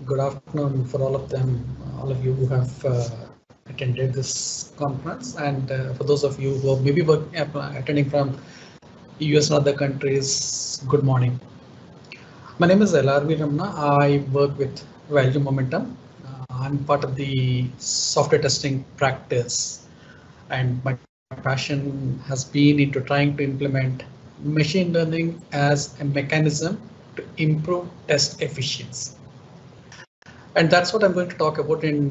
Good afternoon for all of them, all of you who have attended this conference, and for those of you who are maybe attending from US and other countries, good morning. My name is LRV Ramna. I work with Value Momentum. I'm part of the software testing practice, and my passion has been into trying to implement machine learning as a mechanism to improve test efficiency. And that's what I'm going to talk about in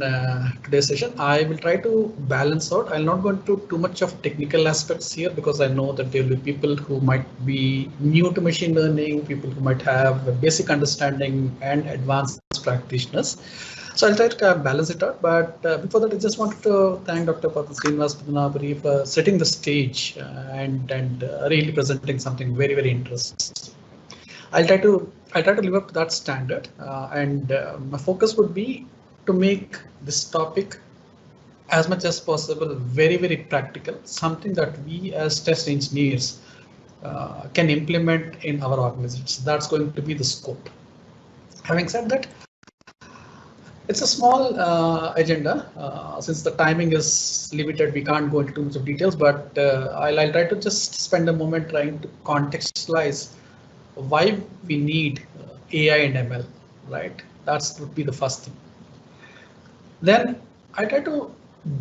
today's session. I will try to balance out. I'll not go into too much of technical aspects here because I know that there will be people who might be new to machine learning, people who might have a basic understanding and advanced practitioners. So I'll try to balance it out. But before that, I just wanted to thank Dr. Patil Srinivas Padmanabhari for setting the stage and really presenting something very, very interesting. I'll try to live up to that standard, and my focus would be to make this topic as much as possible very, very practical, something that we as test engineers can implement in our organizations. That's going to be the scope. Having said that, it's a small agenda. Since the timing is limited, we can't go into too much of details, but I'll try to just spend a moment trying to contextualize why we need AI and ML, right? That would be the first thing. Then I try to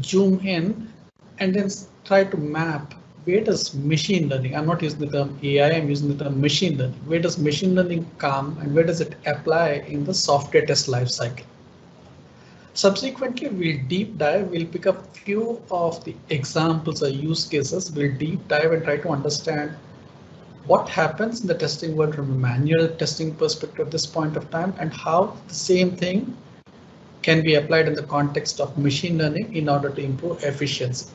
zoom in and then try to map where does machine learning, I'm not using the term AI, I'm using the term machine learning. Where does machine learning come and where does it apply in the software test lifecycle? Subsequently, we'll deep dive, we'll pick up few of the examples or use cases, we'll deep dive and try to understand what happens in the testing world from a manual testing perspective at this point of time and how the same thing can be applied in the context of machine learning in order to improve efficiency.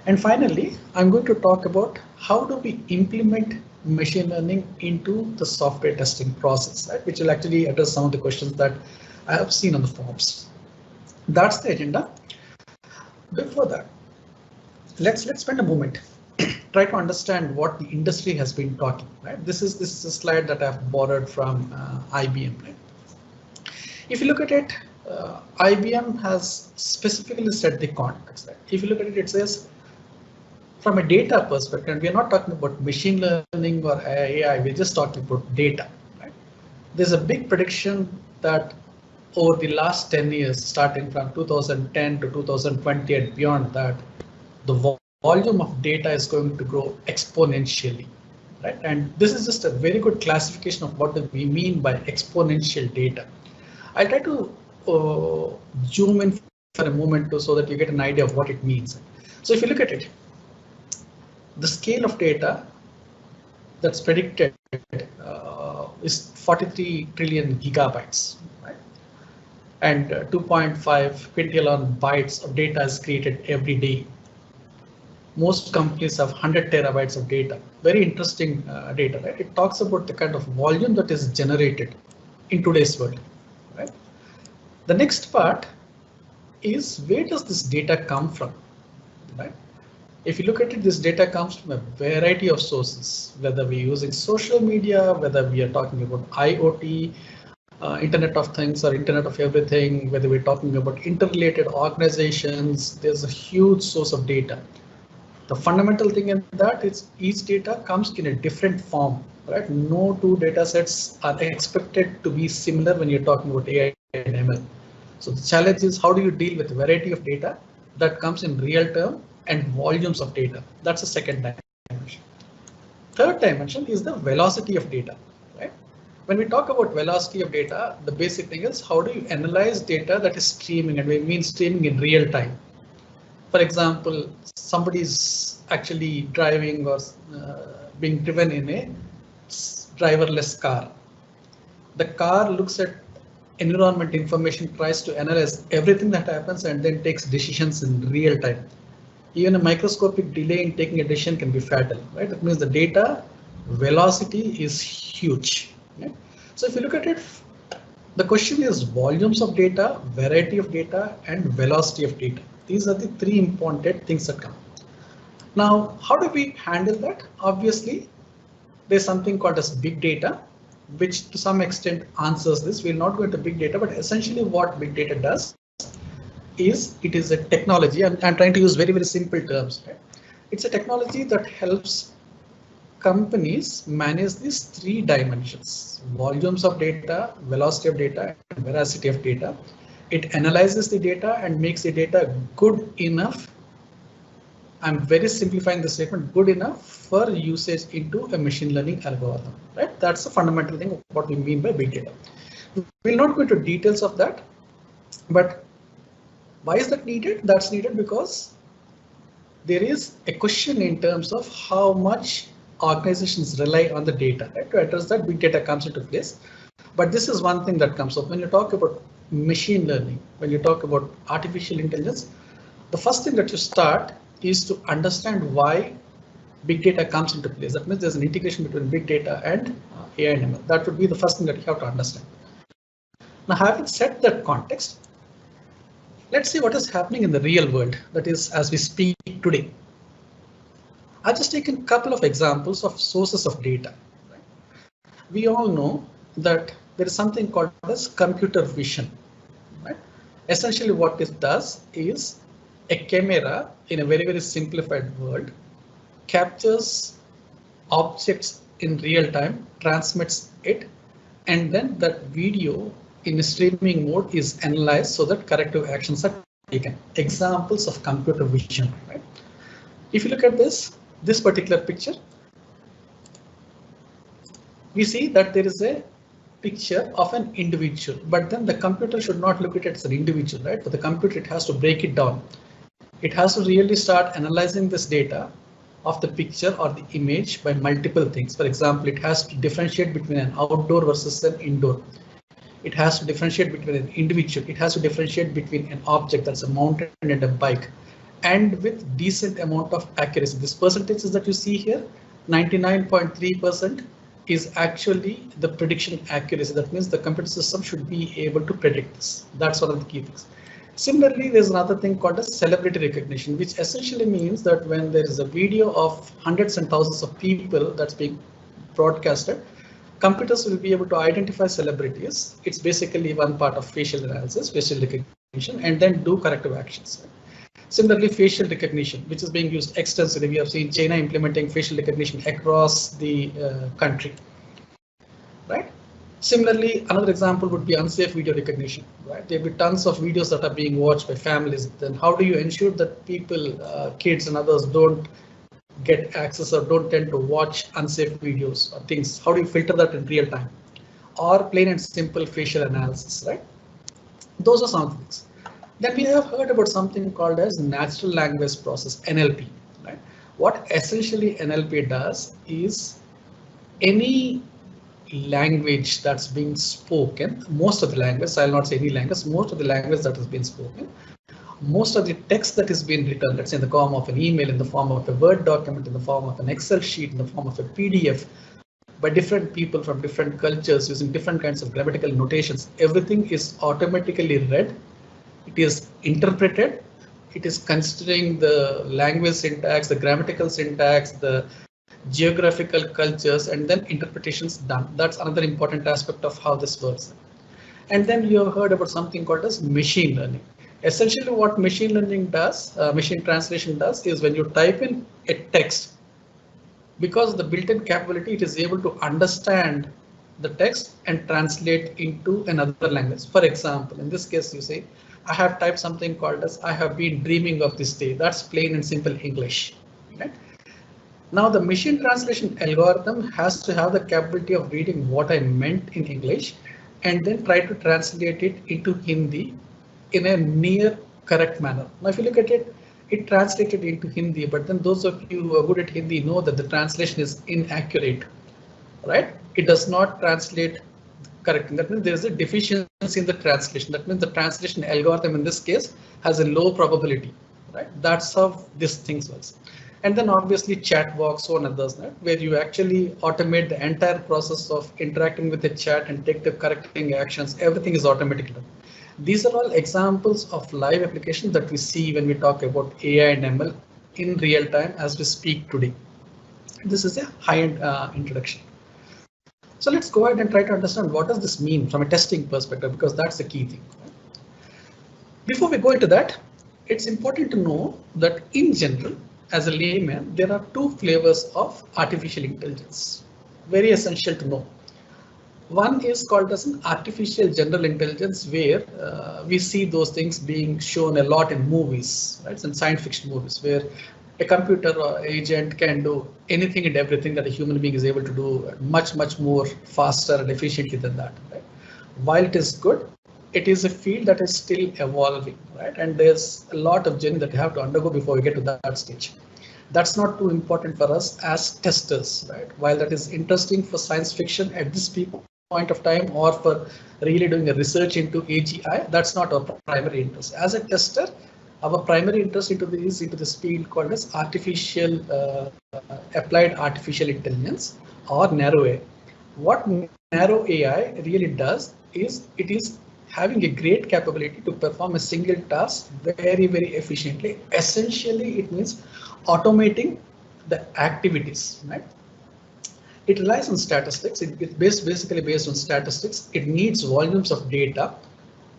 And finally, I'm going to talk about how do we implement machine learning into the software testing process, right? Which will actually address some of the questions that I have seen on the forums. That's the agenda. Before that, let's spend a moment try to understand what the industry has been talking. Right, this is a slide that I've borrowed from IBM. Right? If you look at it, IBM has specifically set the context. Right? If you look at it, it says from a data perspective, and we are not talking about machine learning or AI. We're just talking about data. Right? There's a big prediction that over the last 10 years, starting from 2010 to 2020 and beyond that, the volume of data is going to grow exponentially, right? And this is just a very good classification of what we mean by exponential data. I'll try to zoom in for a moment so that you get an idea of what it means. So if you look at it, the scale of data that's predicted is 43 trillion gigabytes, right? And 2.5 quintillion bytes of data is created every day. Most companies have 100 terabytes of data. Very interesting data, right? It talks about the kind of volume that is generated in today's world, right? The next part is where does this data come from, right? If you look at it, this data comes from a variety of sources, whether we're using social media, whether we are talking about IoT, Internet of Things or Internet of Everything, whether we're talking about interrelated organizations, there's a huge source of data. The fundamental thing in that is each data comes in a different form, right? No two data sets are expected to be similar when you're talking about AI and ML. So the challenge is how do you deal with a variety of data that comes in real term and volumes of data. That's the second dimension. Third dimension is the velocity of data, right? When we talk about velocity of data, the basic thing is how do you analyze data that is streaming, and we mean streaming in real time. For example, somebody's actually driving or being driven in a driverless car. The car looks at environment information, tries to analyze everything that happens and then takes decisions in real time. Even a microscopic delay in taking a decision can be fatal, right? That means the data velocity is huge. Right? So if you look at it, the question is volumes of data, variety of data, and velocity of data. These are the three important things that come. Now, how do we handle that? Obviously, there's something called as big data. which to some extent answers this. We'll not go into big data, but essentially what big data does is it is a technology. I'm trying to use very, very simple terms. Right? It's a technology that helps companies manage these three dimensions: volumes of data, velocity of data, and veracity of data. It analyzes the data and makes the data good enough. I'm very simplifying the statement, good enough for usage into a machine learning algorithm. Right? That's the fundamental thing of what we mean by big data. We'll not go into details of that, but why is that needed? That's needed because there is a question in terms of how much organizations rely on the data. Right? To address that, big data comes into place. But this is one thing that comes up when you talk about machine learning, when you talk about artificial intelligence. The first thing that you start is to understand why big data comes into place. That means there's an integration between big data and AI and ML. That would be the first thing that you have to understand. Now, having set that context, let's see what is happening in the real world, that is, as we speak today. I've just taken a couple of examples of sources of data. We all know that there is something called as computer vision. Right? Essentially, what it does is a camera, in a very, very simplified world, captures objects in real time, transmits it, and then that video in a streaming mode is analyzed so that corrective actions are taken. Examples of computer vision. Right? If you look at this particular picture, we see that there is a picture of an individual, but then the computer should not look at it as an individual, right? For the computer, it has to break it down. It has to really start analyzing this data of the picture or the image by multiple things. For example, it has to differentiate between an outdoor versus an indoor. It has to differentiate between an individual. It has to differentiate between an object, that's a mountain and a bike, and with decent amount of accuracy. This percentages that you see here, 99.3%. is actually the prediction accuracy. That means the computer system should be able to predict this. That's one of the key things. Similarly, there's another thing called as celebrity recognition, which essentially means that when there is a video of hundreds and thousands of people that's being broadcasted, computers will be able to identify celebrities. It's basically one part of facial analysis, facial recognition, and then do corrective actions. Similarly, facial recognition, which is being used extensively. We have seen China implementing facial recognition across the country. Right? Similarly, another example would be unsafe video recognition. Right? There will be tons of videos that are being watched by families. Then how do you ensure that people, kids and others don't get access or don't tend to watch unsafe videos or things? How do you filter that in real time? Or plain and simple facial analysis, right? Those are some of the things. Then we have heard about something called as natural language process, NLP. Right? What essentially NLP does is any language that's being spoken, most of the language, I'll not say any language, most of the language that has been spoken, most of the text that is being written, let's say in the form of an email, in the form of a Word document, in the form of an Excel sheet, in the form of a PDF, by different people from different cultures using different kinds of grammatical notations, everything is automatically read. It is interpreted. It is considering the language syntax, the grammatical syntax, the geographical cultures, and then interpretations done. That's another important aspect of how this works. And then you have heard about something called as machine learning. Essentially, what machine learning does, machine translation does, is when you type in a text, because of the built-in capability, it is able to understand the text and translate into another language. For example, in this case, you say, I have typed something called as I have been dreaming of this day. That's plain and simple English. Right? Now the machine translation algorithm has to have the capability of reading what I meant in English and then try to translate it into Hindi in a near correct manner. Now if you look at it, it translated into Hindi, but then those of you who are good at Hindi know that the translation is inaccurate. Right? It does not translate correctly. That means there is a deficiency in the translation. That means the translation algorithm in this case has a low probability. Right? That's how this thing works. And then obviously Chatbox, so on others, right? Where you actually automate the entire process of interacting with the chat and take the correcting actions. Everything is automatically done. These are all examples of live applications that we see when we talk about AI and ML in real time as we speak today. This is a high-end introduction. So let's go ahead and try to understand what does this mean from a testing perspective, because that's the key thing. Before we go into that, it's important to know that in general, as a layman, there are two flavors of artificial intelligence. Very essential to know. One is called as an artificial general intelligence, where we see those things being shown a lot in movies, right? In science fiction movies, where a computer or agent can do anything and everything that a human being is able to do much more faster and efficiently than that. Right? While it is good, it is a field that is still evolving, right? And there's a lot of journey that you have to undergo before we get to that stage. That's not too important for us as testers, right? While that is interesting for science fiction at this point of time, or for really doing a research into AGI, that's not our primary interest. As a tester, our primary interest into this field called as applied artificial intelligence, or narrow AI. What narrow AI really does is it is having a great capability to perform a single task very efficiently. Essentially, it means automating the activities, right? It relies on statistics. It's basically based on statistics. It needs volumes of data,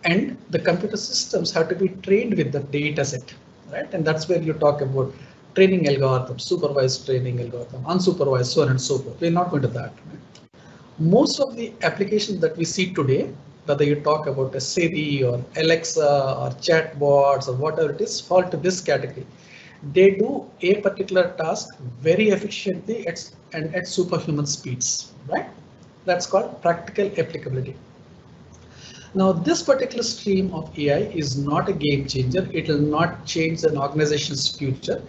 and the computer systems have to be trained with the data set, right? And that's where you talk about training algorithms, supervised training algorithm, unsupervised, so on and so forth. We're not going to that. Right? Most of the applications that we see today, whether you talk about a Siri or Alexa or chatbots or whatever it is, fall to this category. They do a particular task very efficiently and at superhuman speeds, right? That's called practical applicability. Now, this particular stream of AI is not a game changer. It will not change an organization's future.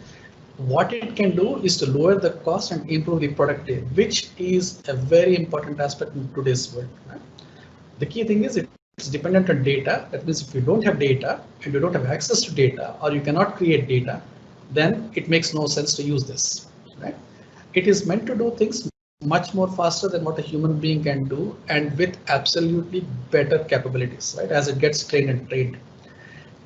What it can do is to lower the cost and improve the productivity, which is a very important aspect in today's world. Right? The key thing is it's dependent on data. That means if you don't have data and you don't have access to data, or you cannot create data, then it makes no sense to use this. Right? It is meant to do things much more faster than what a human being can do, and with absolutely better capabilities, right? As it gets trained and trained.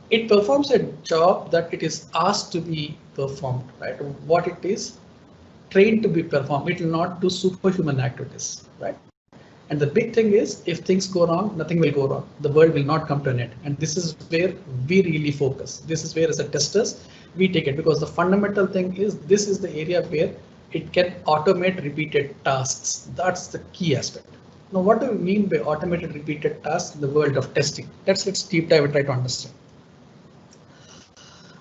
It performs a job that it is asked to be performed, right? What it is trained to be performed, it will not do superhuman activities, right? And the big thing is, if things go wrong, nothing will go wrong. The world will not come to an end. And this is where we really focus. This is where, as a testers, we take it, because the fundamental thing is this is the area where it can automate repeated tasks. That's the key aspect. Now, what do we mean by automated repeated tasks in the world of testing? Let's deep dive and try to understand.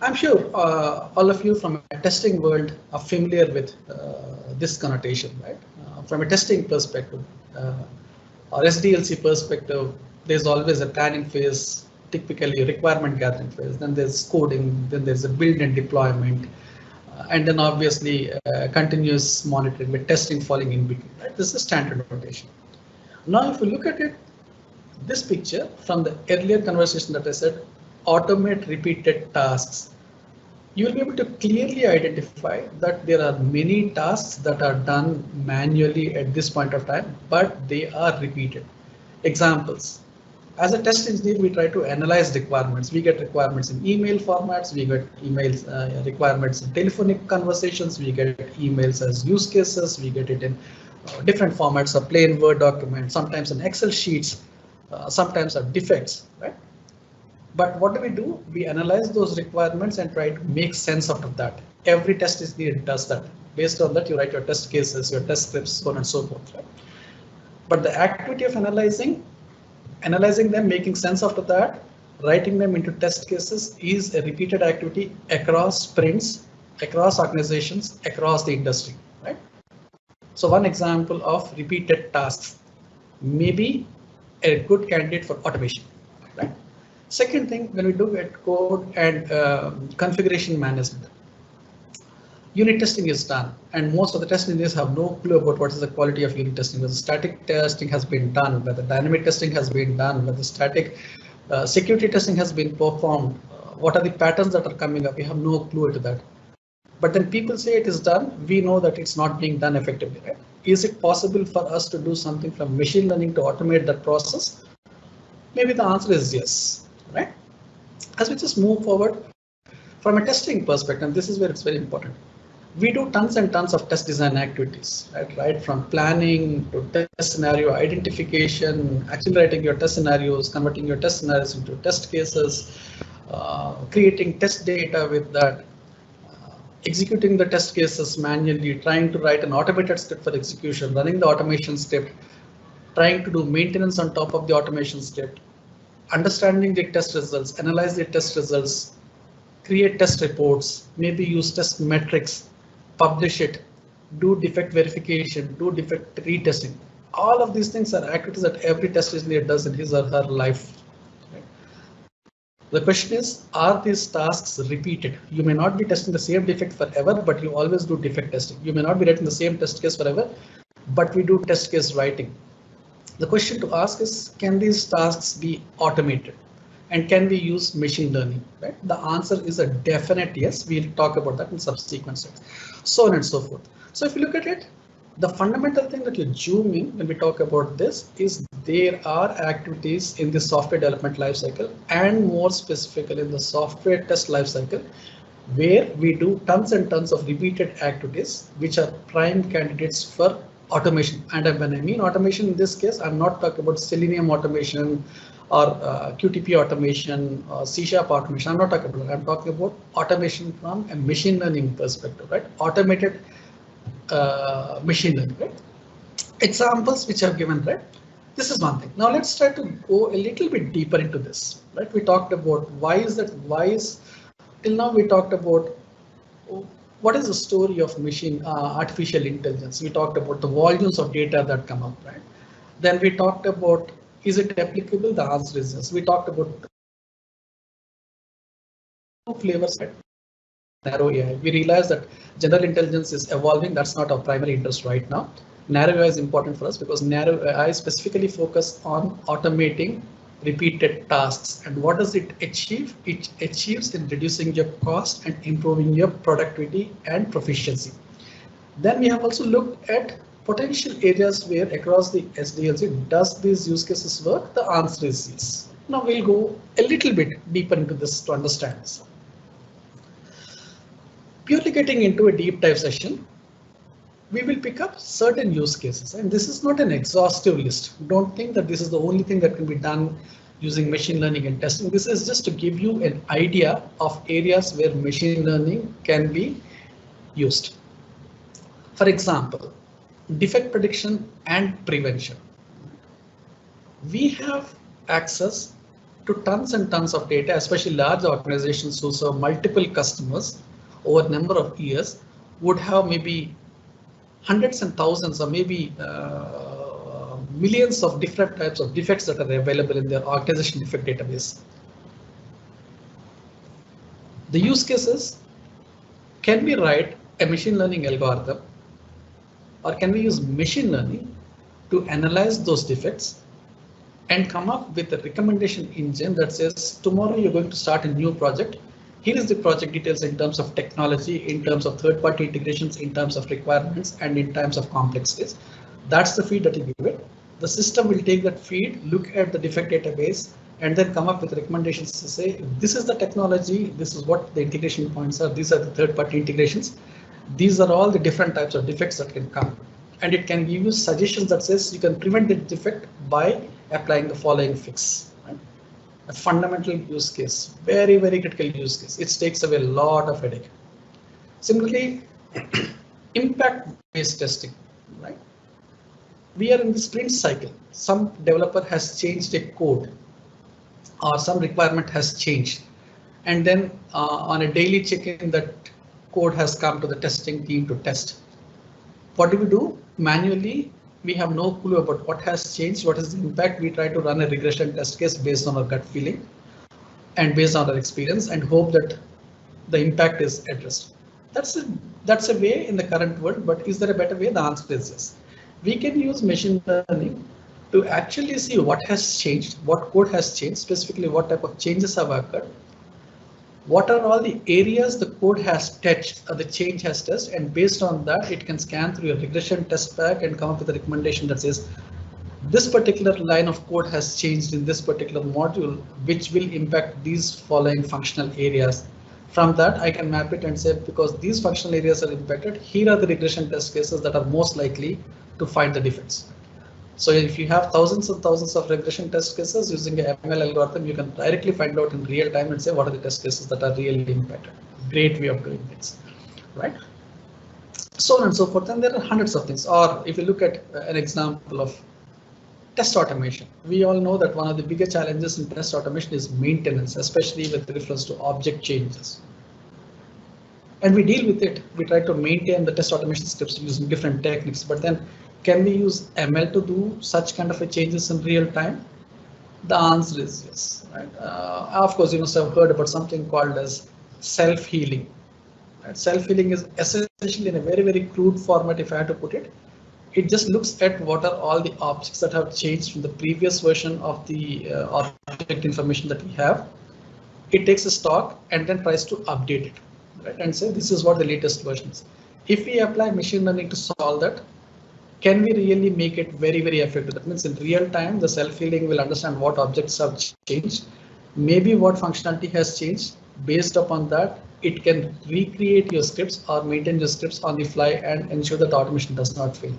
I'm sure all of you from a testing world are familiar with this connotation, right? From a testing perspective, or SDLC perspective, there's always a planning phase, typically a requirement gathering phase, then there's coding, then there's a build and deployment, and then obviously continuous monitoring with testing falling in between. Right? This is standard notation. Now, if you look at it, this picture from the earlier conversation that I said, automate repeated tasks, you will be able to clearly identify that there are many tasks that are done manually at this point of time, but they are repeated. Examples. As a test engineer, we try to analyze requirements. We get requirements in email formats, we get emails, requirements in telephonic conversations, we get emails as use cases, we get it in different formats, a plain Word document, sometimes in Excel sheets, sometimes are defects, right? But what do? We analyze those requirements and try to make sense out of that. Every test engineer does that. Based on that, you write your test cases, your test scripts, so on and so forth. Right? But the activity of analyzing them, making sense out of that, writing them into test cases is a repeated activity across sprints, across organizations, across the industry. Right? So one example of repeated tasks may be a good candidate for automation. Right? Second thing, when we do at code and configuration management, unit testing is done, and most of the test engineers have no clue about what is the quality of unit testing. Whether static testing has been done, whether dynamic testing has been done, whether static security testing has been performed, what are the patterns that are coming up? We have no clue to that. But then people say it is done, we know that it's not being done effectively. Right? Is it possible for us to do something from machine learning to automate that process? Maybe the answer is yes. Right? As we just move forward from a testing perspective, this is where it's very important. We do tons and tons of test design activities, right from planning to test scenario identification, accelerating your test scenarios, converting your test scenarios into test cases, creating test data with that, executing the test cases manually, trying to write an automated script for execution, running the automation script, trying to do maintenance on top of the automation script, understanding the test results, analyze the test results, create test reports, maybe use test metrics, publish it, do defect verification, do defect retesting. All of these things are activities that every test engineer does in his or her life. The question is, are these tasks repeated? You may not be testing the same defect forever, but you always do defect testing. You may not be writing the same test case forever, but we do test case writing. The question to ask is, can these tasks be automated? And can we use machine learning? Right? The answer is a definite yes. We'll talk about that in subsequent slides, so on and so forth. So if you look at it, the fundamental thing that you zoom in when we talk about this is there are activities in the software development lifecycle, and more specifically in the software test lifecycle, where we do tons and tons of repeated activities which are prime candidates for automation. And when I mean automation in this case, I'm not talking about Selenium automation or QTP automation or C# automation. I'm not talking about that. I'm talking about automation from a machine learning perspective, right? Automated machine learning, right? Examples which I've given, right? This is one thing. Now let's try to go a little bit deeper into this, right? We talked about till now we talked about what is the story of artificial intelligence. We talked about the volumes of data that come up, right? Then we talked about, is it applicable? The answer is yes. We talked about flavors, right? Narrow AI. We realize that general intelligence is evolving. That's not our primary interest right now. Narrow AI is important for us because narrow AI specifically focus on automating repeated tasks. And what does it achieve? It achieves in reducing your cost and improving your productivity and proficiency. Then we have also looked at potential areas where across the SDLC, does these use cases work? The answer is yes. Now we'll go a little bit deeper into this to understand this. Purely getting into a deep dive session, we will pick up certain use cases, and this is not an exhaustive list. Don't think that this is the only thing that can be done using machine learning and testing. This is just to give you an idea of areas where machine learning can be used. For example, defect prediction and prevention. We have access to tons and tons of data, especially large organizations who serve multiple customers over a number of years would have maybe hundreds and thousands or maybe millions of different types of defects that are available in their organization defect database. The use cases, can we write a machine learning algorithm or can we use machine learning to analyze those defects and come up with a recommendation engine that says tomorrow you're going to start a new project. Here is the project details in terms of technology, in terms of third-party integrations, in terms of requirements, and in terms of complexities. That's the feed that you give it. The system will take that feed, look at the defect database, and then come up with recommendations to say, this is the technology, this is what the integration points are, these are the third-party integrations. These are all the different types of defects that can come. And it can give you suggestions that says you can prevent the defect by applying the following fix. A fundamental use case, very, very critical use case. It takes away a lot of headache. Similarly, impact-based testing, right? We are in the sprint cycle. Some developer has changed a code or some requirement has changed. And then on a daily check-in, that code has come to the testing team to test. What do? Manually, we have no clue about what has changed, what is the impact. We try to run a regression test case based on our gut feeling and based on our experience and hope that the impact is addressed. That's a way in the current world, but is there a better way? The answer is yes. We can use machine learning to actually see what has changed, what code has changed, specifically what type of changes have occurred. What are all the areas the code has touched or the change has touched, and based on that, it can scan through a regression test pack and come up with a recommendation that says this particular line of code has changed in this particular module, which will impact these following functional areas. From that, I can map it and say, because these functional areas are impacted, here are the regression test cases that are most likely to find the defects. So if you have thousands and thousands of regression test cases using a ML algorithm, you can directly find out in real time and say what are the test cases that are really impacted. Great way of doing things, right? So on and so forth. And there are hundreds of things. Or if you look at an example of test automation, we all know that one of the bigger challenges in test automation is maintenance, especially with reference to object changes. And we deal with it. We try to maintain the test automation scripts using different techniques, but then can we use ML to do such kind of a changes in real time? The answer is yes. Right? Of course, you must have heard about something called as self-healing. Right? Self-healing is essentially in a very, very crude format, if I had to put it. It just looks at what are all the objects that have changed from the previous version of the object information that we have. It takes a stock and then tries to update it, right? And say this is what the latest version is. If we apply machine learning to solve that, can we really make it very, very effective? That means in real time, the self-healing will understand what objects have changed, maybe what functionality has changed. Based upon that, it can recreate your scripts or maintain your scripts on the fly and ensure that the automation does not fail.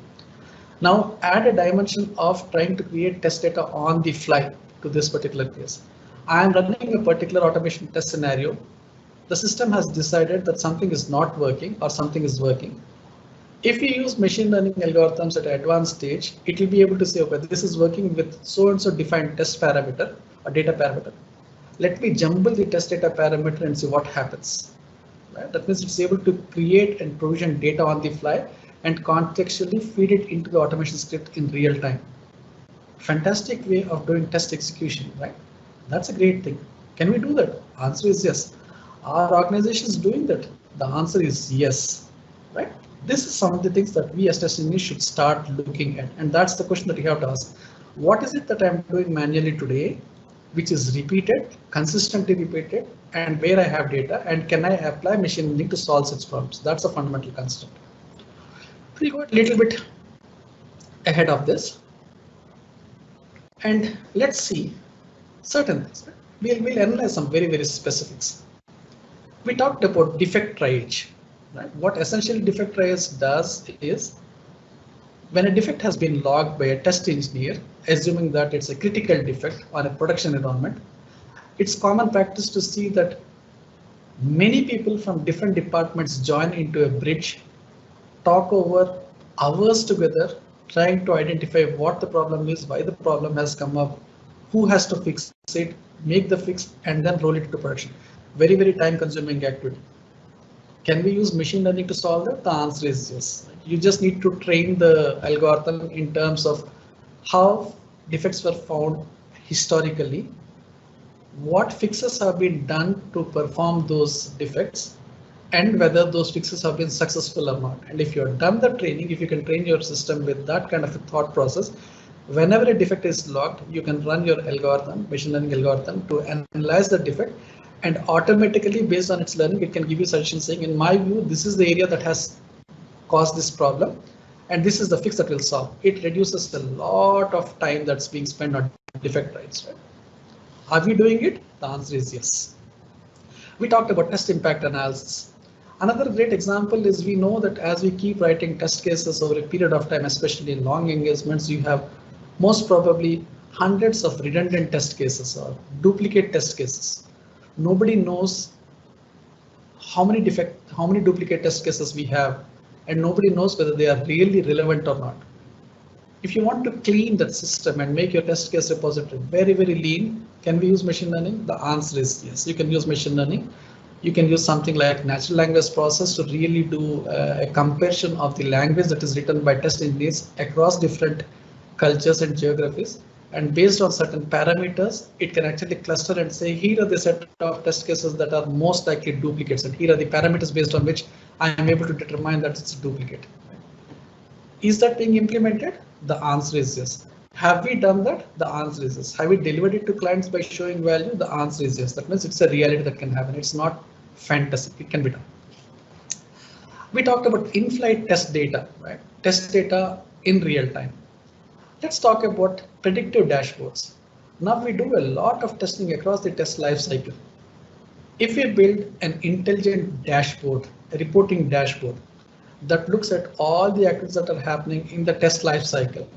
Now add a dimension of trying to create test data on the fly to this particular case. I am running a particular automation test scenario. The system has decided that something is not working or something is working. If we use machine learning algorithms at an advanced stage, it will be able to say, okay, this is working with so and so defined test parameter or data parameter. Let me jumble the test data parameter and see what happens. Right? That means it's able to create and provision data on the fly and contextually feed it into the automation script in real time. Fantastic way of doing test execution, right? That's a great thing. Can we do that? Answer is yes. Are organizations doing that? The answer is yes, right? This is some of the things that we as test engineers should start looking at. And that's the question that you have to ask. What is it that I'm doing manually today, which is repeated, consistently repeated, and where I have data, and can I apply machine learning to solve such problems? That's a fundamental constraint. We'll go a little bit ahead of this. And let's see certain things. We'll analyze some very, very specifics. We talked about defect triage. Right? What essentially defect triage does is, when a defect has been logged by a test engineer, assuming that it's a critical defect on a production environment, it's common practice to see that many people from different departments join into a bridge, talk over hours together, trying to identify what the problem is, why the problem has come up, who has to fix it, make the fix, and then roll it into production. Very, very time consuming activity. Can we use machine learning to solve that? The answer is yes. You just need to train the algorithm in terms of how defects were found historically, what fixes have been done to perform those defects, and whether those fixes have been successful or not. And if you have done the training, if you can train your system with that kind of a thought process, whenever a defect is logged, you can run your algorithm, machine learning algorithm, to analyze the defect, and automatically based on its learning, it can give you suggestions saying, in my view, this is the area that has caused this problem, and this is the fix that will solve. It reduces a lot of time that's being spent on defect trials. Right? Are we doing it? The answer is yes. We talked about test impact analysis. Another great example is, we know that as we keep writing test cases over a period of time, especially in long engagements, you have most probably hundreds of redundant test cases or duplicate test cases. Nobody knows how many duplicate test cases we have, and nobody knows whether they are really relevant or not. If you want to clean that system and make your test case repository very, very lean, can we use machine learning? The answer is yes. You can use machine learning. You can use something like natural language process to really do a comparison of the language that is written by test engineers across different cultures and geographies. And based on certain parameters, it can actually cluster and say, here are the set of test cases that are most likely duplicates, and here are the parameters based on which I am able to determine that it's a duplicate. Is that being implemented? The answer is yes. Have we done that? The answer is yes. Have we delivered it to clients by showing value? The answer is yes. That means it's a reality that can happen. It's not fantasy. It can be done. We talked about in-flight test data, right? Test data in real time. Let's talk about predictive dashboards. Now we do a lot of testing across the test life cycle. If we build an intelligent dashboard, a reporting dashboard that looks at all the activities that are happening in the test life cycle,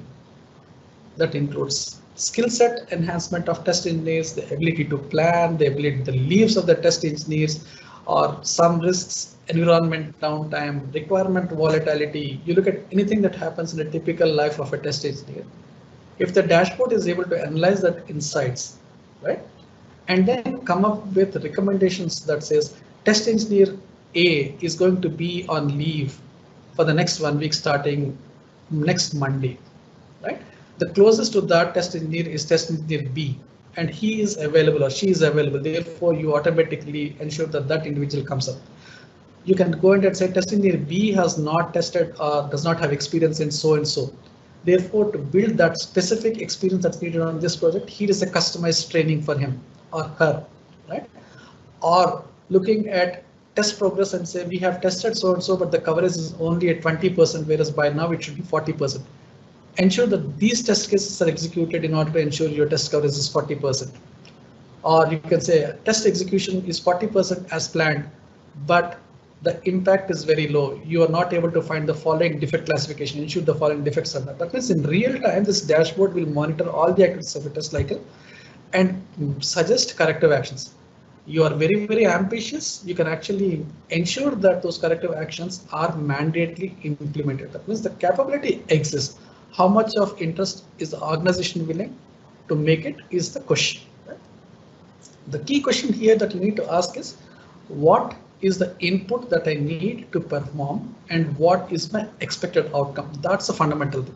that includes skill set enhancement of test engineers, the ability to plan, the leaves of the test engineers, or some risks, environment downtime, requirement volatility. You look at anything that happens in a typical life of a test engineer. If the dashboard is able to analyze that insights, right, and then come up with recommendations that says test engineer A is going to be on leave for the next 1 week starting next Monday, right? The closest to that test engineer is test engineer B, and he is available or she is available. Therefore, you automatically ensure that that individual comes up. You can go in and say test engineer B has not tested or does not have experience in so and so. Therefore, to build that specific experience that's needed on this project, here is a customized training for him or her, right? Or looking at test progress and say we have tested so and so, but the coverage is only at 20%, whereas by now it should be 40%. Ensure that these test cases are executed in order to ensure your test coverage is 40%. Or you can say test execution is 40% as planned, but the impact is very low. You are not able to find the following defect classification. Ensure the following defects are not. That means in real time, this dashboard will monitor all the activities of a test cycle and suggest corrective actions. You are very, very ambitious. You can actually ensure that those corrective actions are mandatorily implemented. That means the capability exists. How much of interest is the organization willing to make it is the question. Right? The key question here that you need to ask is what is the input that I need to perform and what is my expected outcome? That's a fundamental thing.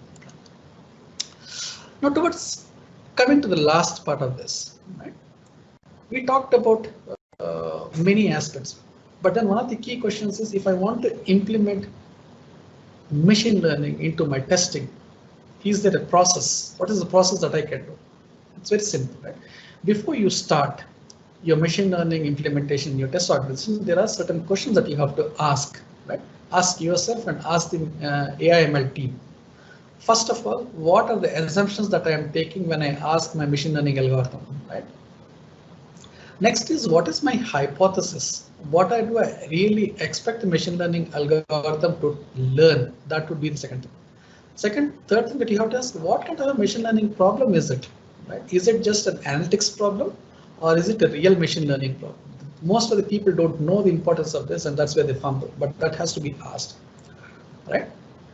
Now towards coming to the last part of this, right? We talked about many aspects, but then one of the key questions is if I want to implement machine learning into my testing, is there a process? What is the process that I can do? It's very simple, right? Before you start your machine learning implementation in your test organization, there are certain questions that you have to ask, right? Ask yourself and ask the AI/ML team. First of all, what are the assumptions that I am taking when I ask my machine learning algorithm, right? Next is what is my hypothesis? What do I really expect the machine learning algorithm to learn? That would be the second thing. Third thing that you have to ask, what kind of a machine learning problem is it? Right? Is it just an analytics problem or is it a real machine learning problem? Most of the people don't know the importance of this and that's where they fumble, but that has to be asked, right?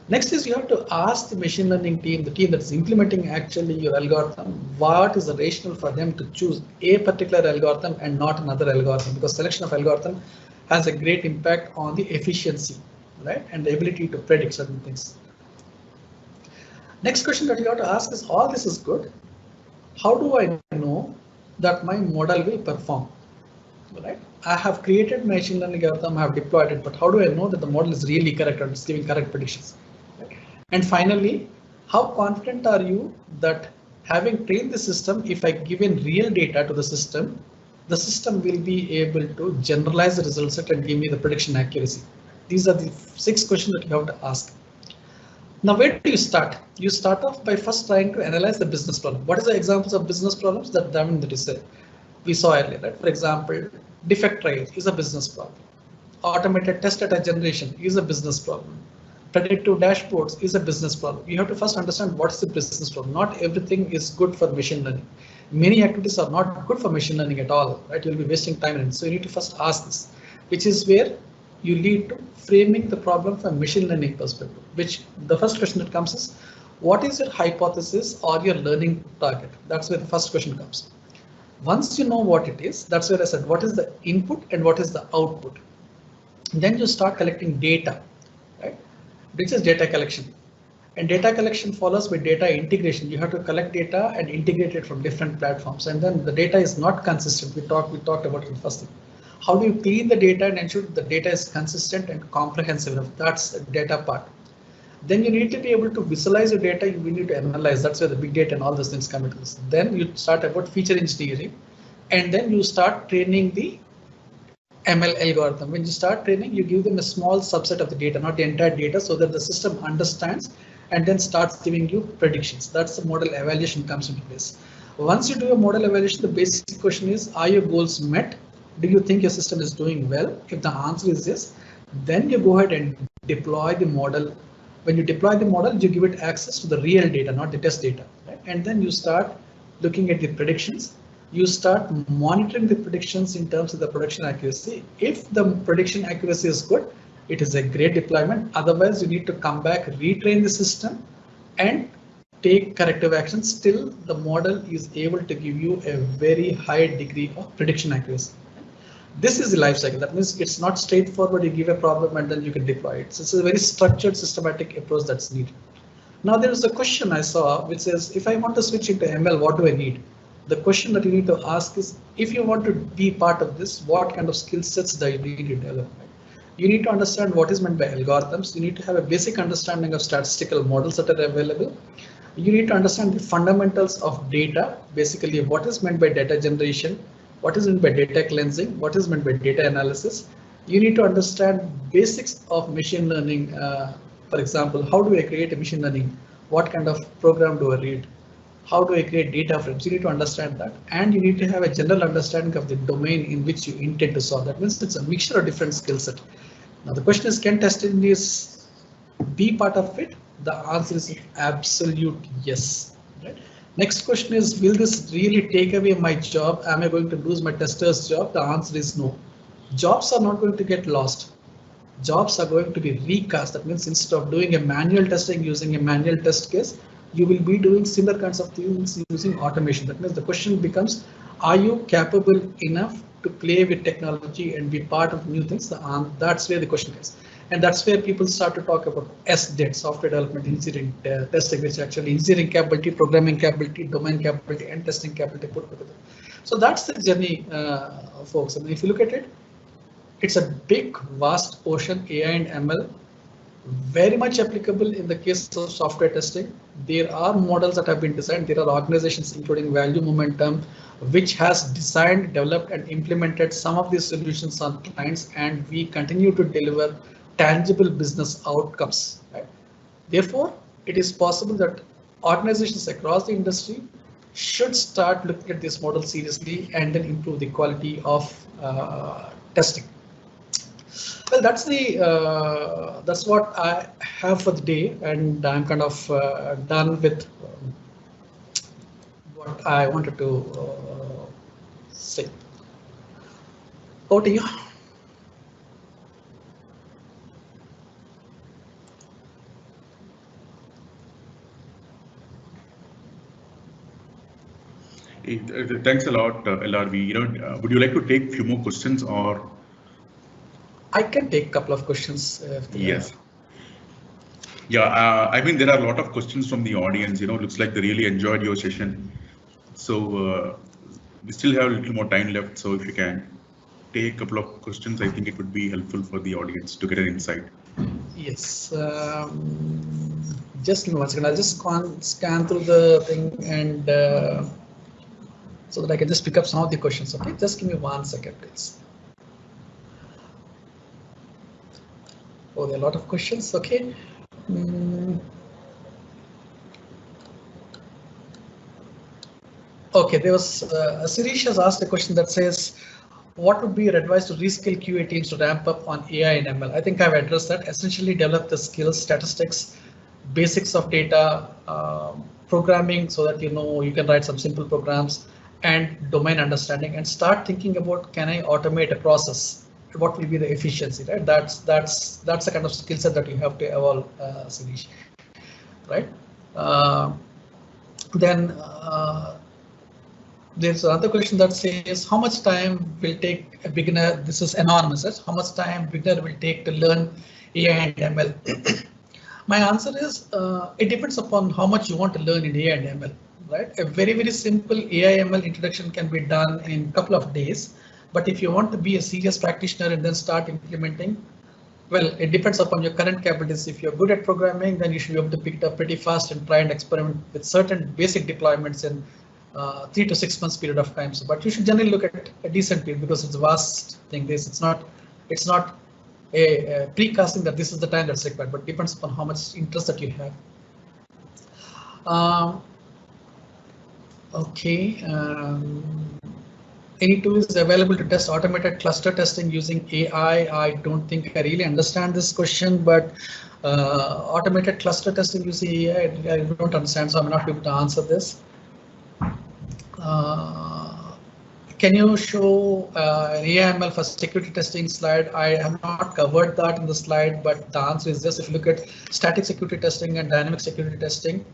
Next is you have to ask the machine learning team, the team that's implementing actually your algorithm, what is the rationale for them to choose a particular algorithm and not another algorithm, because selection of algorithm has a great impact on the efficiency, right, and the ability to predict certain things. Next question that you have to ask is, all this is good. How do I know that my model will perform? Right? I have created machine learning algorithm, I have deployed it, but how do I know that the model is really correct or it's giving correct predictions? Right? And finally, how confident are you that having trained the system, if I give in real data to the system will be able to generalize the result set and give me the prediction accuracy? These are the 6 questions that you have to ask. Now, where do you start? You start off by first trying to analyze the business problem. What is the examples of business problems that we saw earlier? Right? For example, defect triage is a business problem. Automated test data generation is a business problem. Predictive dashboards is a business problem. You have to first understand what's the business problem. Not everything is good for machine learning. Many activities are not good for machine learning at all. Right? You'll be wasting time in it. So you need to first ask this, which is where you lead to framing the problem from a machine learning perspective, which the first question that comes is, what is your hypothesis or your learning target? That's where the first question comes. Once you know what it is, that's where I said, what is the input and what is the output? Then you start collecting data, right? Which is data collection. And data collection follows by data integration. You have to collect data and integrate it from different platforms. And then the data is not consistent. We talked about it in the first thing. How do you clean the data and ensure the data is consistent and comprehensive enough? That's the data part. Then you need to be able to visualize your data. You need to analyze. That's where the big data and all those things come into this. Then you start about feature engineering, and then you start training the ML algorithm. When you start training, you give them a small subset of the data, not the entire data, so that the system understands and then starts giving you predictions. That's the model evaluation comes into place. Once you do a model evaluation, the basic question is, are your goals met? Do you think your system is doing well? If the answer is yes, then you go ahead and deploy the model. When you deploy the model, you give it access to the real data, not the test data, right? And then you start looking at the predictions. You start monitoring the predictions in terms of the prediction accuracy. If the prediction accuracy is good, it is a great deployment. Otherwise, you need to come back, retrain the system, and take corrective actions till the model is able to give you a very high degree of prediction accuracy. This is the life cycle. That means it's not straightforward. You give a problem and then you can deploy it. So it's a very structured, systematic approach that's needed. Now there is a question I saw which says, if I want to switch into ML, what do I need? The question that you need to ask is, if you want to be part of this, what kind of skill sets do you need to develop? You need to understand what is meant by algorithms. You need to have a basic understanding of statistical models that are available. You need to understand the fundamentals of data, basically what is meant by data generation, what is meant by data cleansing, what is meant by data analysis. You need to understand basics of machine learning. For example, how do I create a machine learning? What kind of program do I read? How do I create data frames? You need to understand that, and you need to have a general understanding of the domain in which you intend to solve. That means it's a mixture of different skill set. Now the question is, can test engineers be part of it? The answer is absolute yes. Right? Next question is, will this really take away my job? Am I going to lose my tester's job? The answer is no. Jobs are not going to get lost. Jobs are going to be recast. That means instead of doing a manual testing using a manual test case, you will be doing similar kinds of things using automation. That means the question becomes, are you capable enough to play with technology and be part of new things? That's where the question is. And that's where people start to talk about SDET, software development engineering testing, which actually engineering capability, programming capability, domain capability, and testing capability put together. So that's the journey, folks. I mean, if you look at it, it's a big, vast ocean, AI and ML, very much applicable in the case of software testing. There are models that have been designed. There are organizations, including Value Momentum, which has designed, developed, and implemented some of these solutions on clients, and we continue to deliver tangible business outcomes. Right? Therefore, it is possible that organizations across the industry should start looking at this model seriously and then improve the quality of testing. Well, that's what I have for the day, and I'm kind of done with what I wanted to say. Over to you. Thanks a lot, LRV. Would you like to take a few more questions, or? I can take a couple of questions. Yes. Yeah, I mean, there are a lot of questions from the audience. Looks like they really enjoyed your session. So we still have a little more time left. So if you can take a couple of questions, I think it would be helpful for the audience to get an insight. Yes. Just give me 1 second. I'll just scan through the thing and so that I can just pick up some of the questions. Okay, just give me 1 second, please. Oh, there are a lot of questions. Okay. Okay, there was Sirish has asked a question that says, what would be your advice to reskill QA teams to ramp up on AI and ML? I think I've addressed that. Essentially develop the skills, statistics, basics of data, programming, so that you can write some simple programs, and domain understanding, and start thinking about, can I automate a process? What will be the efficiency, right? That's the kind of skill set that you have to evolve, Sirish, right? Then there's another question that says, how much time will take a beginner? This is anonymous. How much time beginner will take to learn AI and ML? My answer is, it depends upon how much you want to learn in AI and ML, right? A very, very simple AI ML introduction can be done in a couple of days. But if you want to be a serious practitioner and then start implementing, well, it depends upon your current capabilities. If you're good at programming, then you should be able to pick it up pretty fast and try and experiment with certain basic deployments in 3 to 6 months period of time. So, but you should generally look at a decent period, because it's a vast thing. It's not a precasting that this is the time that's required, but depends upon how much interest that you have. Okay. any tool is available to test automated cluster testing using AI? I don't think I really understand this question, but automated cluster testing using AI, I don't understand, so I'm not able to answer this. Can you show an AI/ML for security testing slide? I have not covered that in the slide, but the answer is yes. If you look at static security testing and dynamic security testing,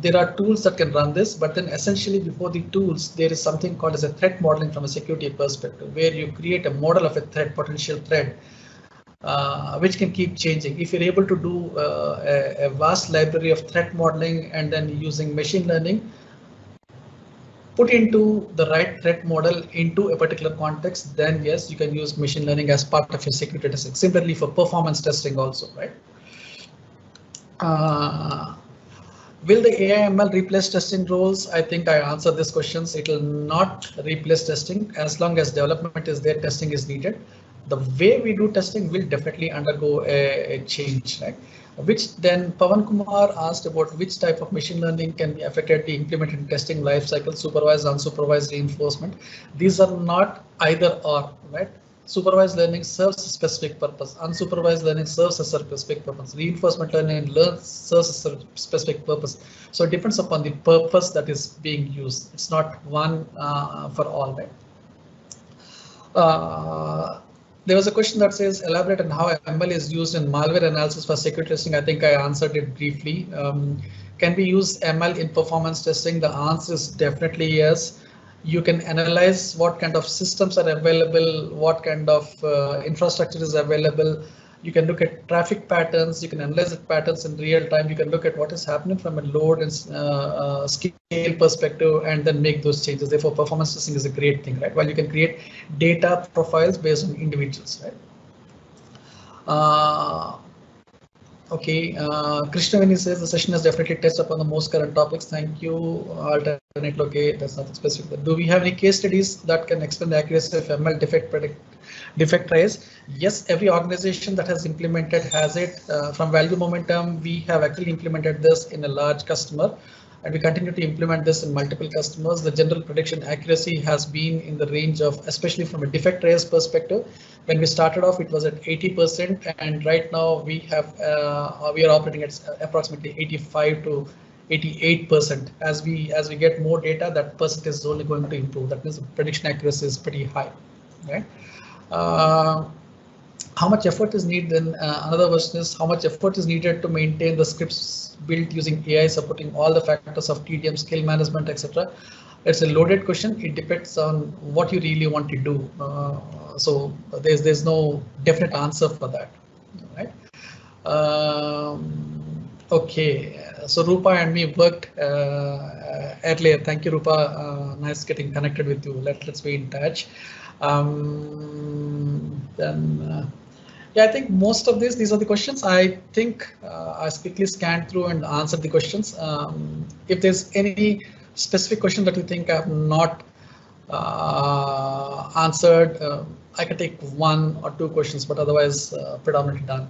there are tools that can run this, but then essentially before the tools, there is something called as a threat modeling from a security perspective, where you create a model of a threat, potential threat, which can keep changing. If you're able to do a vast library of threat modeling and then using machine learning, put into the right threat model into a particular context, then yes, you can use machine learning as part of your security testing. Similarly for performance testing also, right? Will the AI/ML replace testing roles? I think I answered these questions. It will not replace testing. As long as development is there, testing is needed. The way we do testing will definitely undergo a change, right? Which then Pawan Kumar asked about which type of machine learning can be effectively implemented in testing lifecycle, supervised, unsupervised reinforcement. These are not either or, right? Supervised learning serves a specific purpose. Unsupervised learning serves a specific purpose. Reinforcement learning serves a specific purpose. So it depends upon the purpose that is being used. It's not one for all, right? There was a question that says elaborate on how ML is used in malware analysis for security testing. I think I answered it briefly. Can we use ML in performance testing? The answer is definitely yes. You can analyze what kind of systems are available, what kind of infrastructure is available. You can look at traffic patterns, you can analyze the patterns in real time, you can look at what is happening from a load and scale perspective and then make those changes. Therefore, performance testing is a great thing, right? While you can create data profiles based on individuals, right? Okay, Krishnaveni says the session has definitely touched upon the most current topics. Thank you. Alternate, okay, that's nothing specific. Do we have any case studies that can explain the accuracy of ML defect trace? Yes, every organization that has implemented has it. From Value Momentum, we have actually implemented this in a large customer, and we continue to implement this in multiple customers. The general prediction accuracy has been in the range of, especially from a defect trace perspective. When we started off, it was at 80%, and right now we are operating at approximately 85 to 88%. As we get more data, that percentage is only going to improve. That means the prediction accuracy is pretty high, right? How much effort is needed? Then another question is how much effort is needed to maintain the scripts built using AI, supporting all the factors of TDM, skill management, etc. It's a loaded question. It depends on what you really want to do. So there's no definite answer for that, right? Okay, so Rupa and me worked earlier. Thank you, Rupa. Nice getting connected with you. Let's be in touch. Yeah, I think most of these are the questions. I think I quickly scanned through and answered the questions. If there's any specific question that you think I have not answered, I can take one or two questions, but otherwise predominantly done.